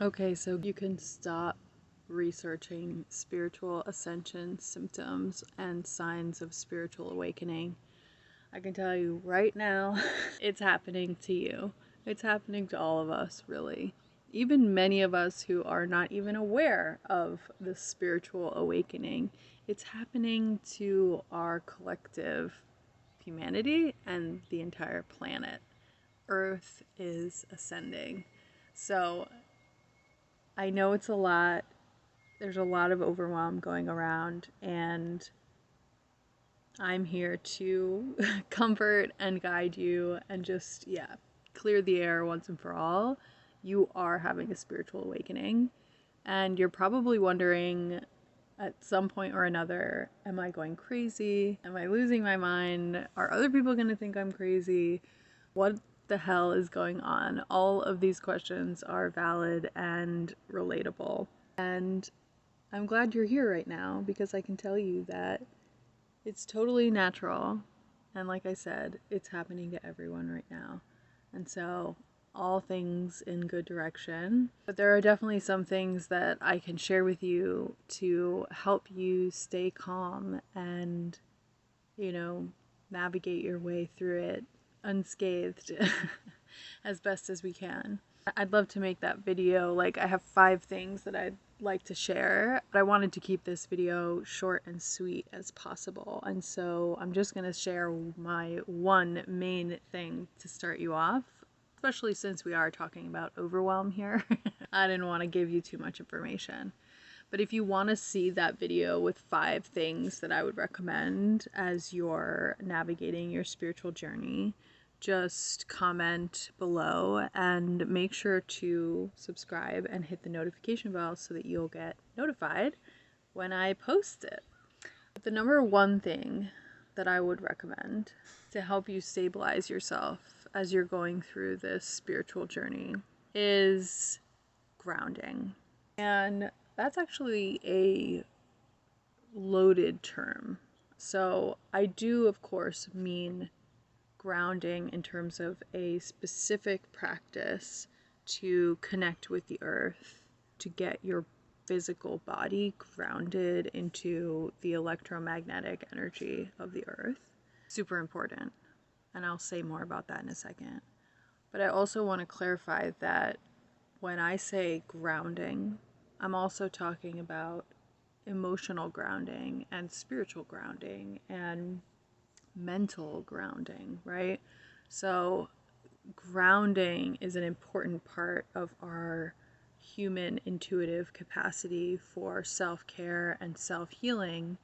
Okay, so you can stop researching spiritual ascension symptoms and signs of spiritual awakening. I can tell you right now, it's happening to you. It's happening to all of us, really. Even many of us who are not even aware of the spiritual awakening, it's happening to our collective humanity and the entire planet. Earth is ascending. So I know it's a lot. There's a lot of overwhelm going around, and I'm here to comfort and guide you and just, yeah, clear the air once and for all. You are having a spiritual awakening, and you're probably wondering at some point or another, am I going crazy? Am I losing my mind? Are other people going to think I'm crazy? What the hell is going on? All of these questions are valid and relatable. And I'm glad you're here right now because I can tell you that it's totally natural. And like I said, it's happening to everyone right now. And so, all things in good direction. But there are definitely some things that I can share with you to help you stay calm and, you know, navigate your way through it unscathed as best as we can. I'd love to make that video. Like, I have 5 things that I'd like to share, but I wanted to keep this video short and sweet as possible. And so I'm just going to share my one main thing to start you off, especially since we are talking about overwhelm here. I didn't want to give you too much information. But if you want to see that video with 5 things that I would recommend as you're navigating your spiritual journey, just comment below and make sure to subscribe and hit the notification bell so that you'll get notified when I post it. The number one thing that I would recommend to help you stabilize yourself as you're going through this spiritual journey is grounding. And that's actually a loaded term. So I do, of course, mean grounding in terms of a specific practice to connect with the earth, to get your physical body grounded into the electromagnetic energy of the earth. Super important. And I'll say more about that in a second. But I also want to clarify that when I say grounding, I'm also talking about emotional grounding and spiritual grounding and mental grounding, right? So, grounding is an important part of our human intuitive capacity for self care and self healing,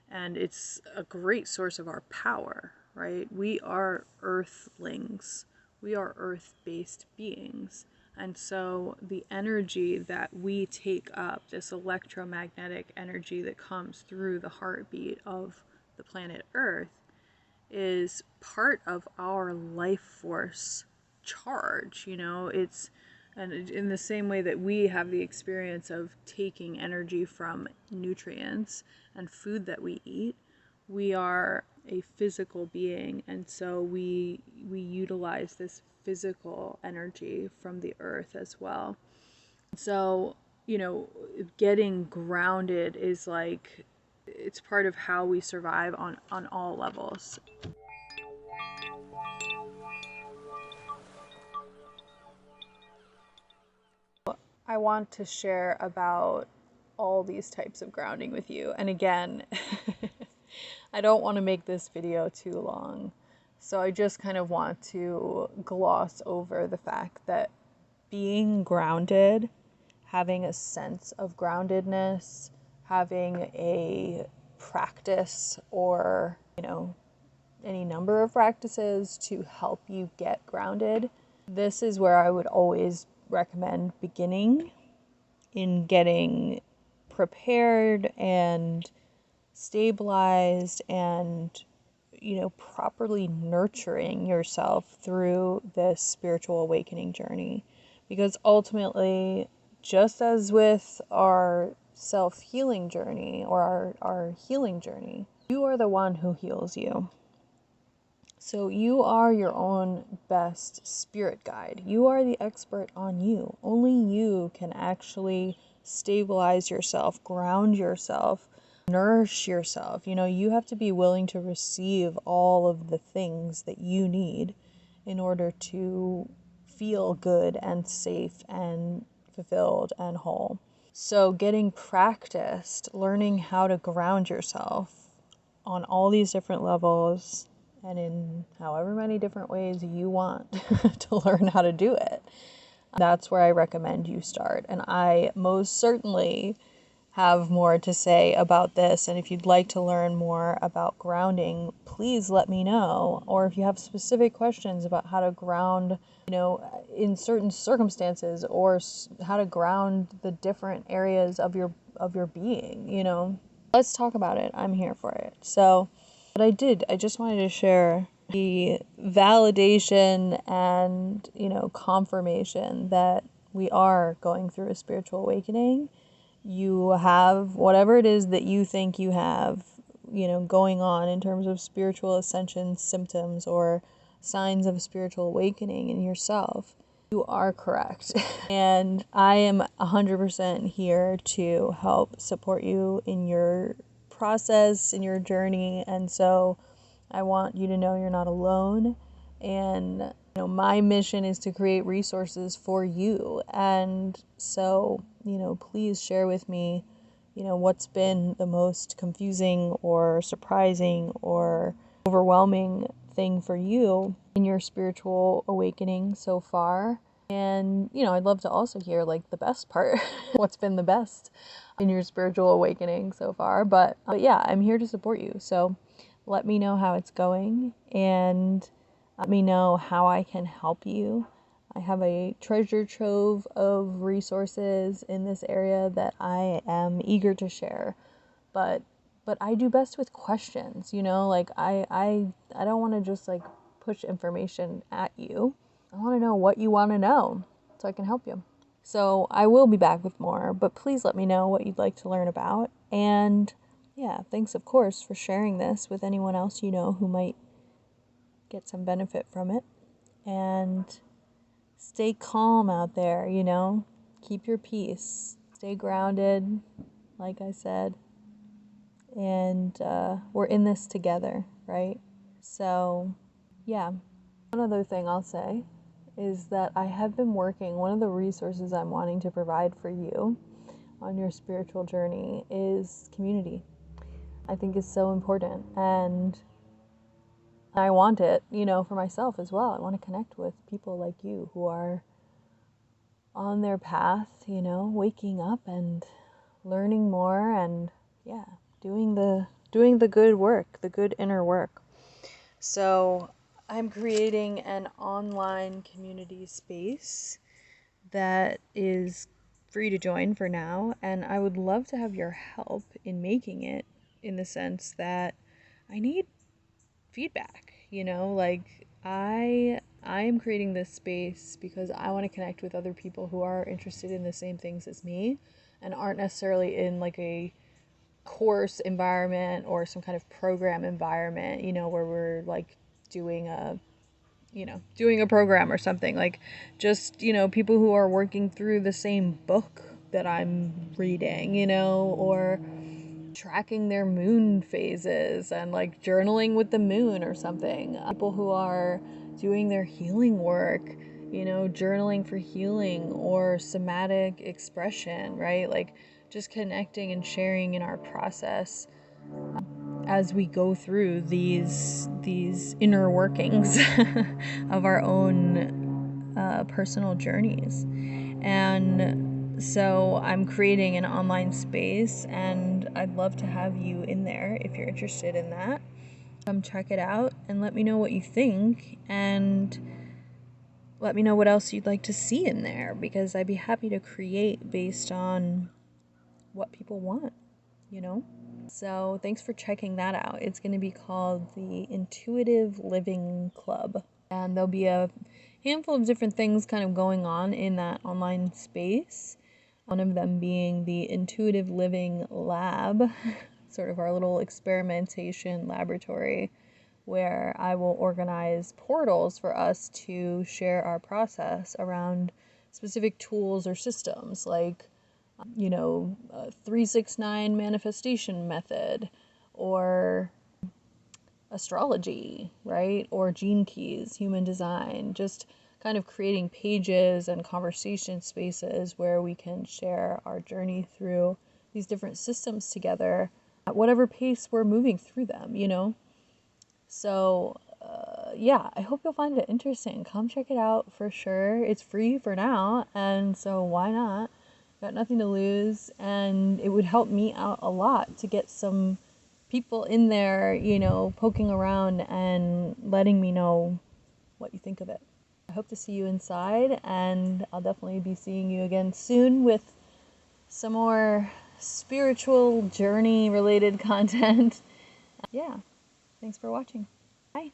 and it's a great source of our power, right? We are earthlings, we are earth based beings. And so the energy that we take up, this electromagnetic energy that comes through the heartbeat of the planet Earth, is part of our life force charge. You know, it's, and in the same way that we have the experience of taking energy from nutrients and food that we eat, we are a physical being, and so we utilize this physical energy from the earth as well. So, you know, getting grounded is like, it's part of how we survive on all levels. I want to share about all these types of grounding with you. And again, I don't want to make this video too long. So I just kind of want to gloss over the fact that being grounded, having a sense of groundedness, having a practice or, you know, any number of practices to help you get grounded. This is where I would always recommend beginning in getting prepared and stabilized and, you know, properly nurturing yourself through this spiritual awakening journey. Because ultimately, just as with our self-healing journey or our healing journey, you are the one who heals you. So you are your own best spirit guide. You are the expert on you. Only you can actually stabilize yourself, ground yourself, nourish yourself. You have to be willing to receive all of the things that you need in order to feel good and safe and fulfilled and whole. So getting practiced, learning how to ground yourself on all these different levels and in however many different ways you want to learn how to do it. That's where I recommend you start. And I most certainly have more to say about this. And if you'd like to learn more about grounding, please let me know. Or if you have specific questions about how to ground, in certain circumstances, or how to ground the different areas of your being, let's talk about it. I'm here for it. So, but I just wanted to share the validation and, confirmation that we are going through a spiritual awakening. You have whatever it is that you think you have, going on in terms of spiritual ascension symptoms or signs of a spiritual awakening in yourself. You are correct. And I am 100% here to help support you in your process, in your journey. And so I want you to know you're not alone. And my mission is to create resources for you. And so, please share with me, what's been the most confusing or surprising or overwhelming thing for you in your spiritual awakening so far. And, I'd love to also hear like the best part, what's been the best in your spiritual awakening so far. But yeah, I'm here to support you. So let me know how it's going and let me know how I can help you. I have a treasure trove of resources in this area that I am eager to share. But I do best with questions, like I don't want to just like push information at you. I want to know what you want to know so I can help you. So I will be back with more, but please let me know what you'd like to learn about. And yeah, thanks of course for sharing this with anyone else who might get some benefit from it. And stay calm out there, keep your peace, stay grounded, like I said. And we're in this together, right? So, yeah. One other thing I'll say is that I have been working, one of the resources I'm wanting to provide for you on your spiritual journey is community. I think it's so important, and I want it, for myself as well. I want to connect with people like you who are on their path, waking up and learning more and yeah, doing the good work, the good inner work. So I'm creating an online community space that is free to join for now, and I would love to have your help in making it, in the sense that I need feedback, like I am creating this space because I want to connect with other people who are interested in the same things as me and aren't necessarily in like a course environment or some kind of program environment, where we're like doing a program or something, like just, people who are working through the same book that I'm reading, or tracking their moon phases and like journaling with the moon or something. People who are doing their healing work, journaling for healing or somatic expression, right? Like just connecting and sharing in our process as we go through these inner workings of our own personal journeys. And so I'm creating an online space, and I'd love to have you in there if you're interested in that. Come check it out and let me know what you think, and let me know what else you'd like to see in there, because I'd be happy to create based on what people want, So thanks for checking that out. It's going to be called the Intuitive Living Club. And there'll be a handful of different things kind of going on in that online space. One of them being the Intuitive Living Lab, sort of our little experimentation laboratory where I will organize portals for us to share our process around specific tools or systems, like, 369 manifestation method, or astrology, right? Or gene keys, human design, just kind of creating pages and conversation spaces where we can share our journey through these different systems together at whatever pace we're moving through them, So, yeah, I hope you'll find it interesting. Come check it out for sure. It's free for now, and so why not? Got nothing to lose, and it would help me out a lot to get some people in there, poking around and letting me know what you think of it. I hope to see you inside, and I'll definitely be seeing you again soon with some more spiritual journey related content. Yeah, thanks for watching. Bye.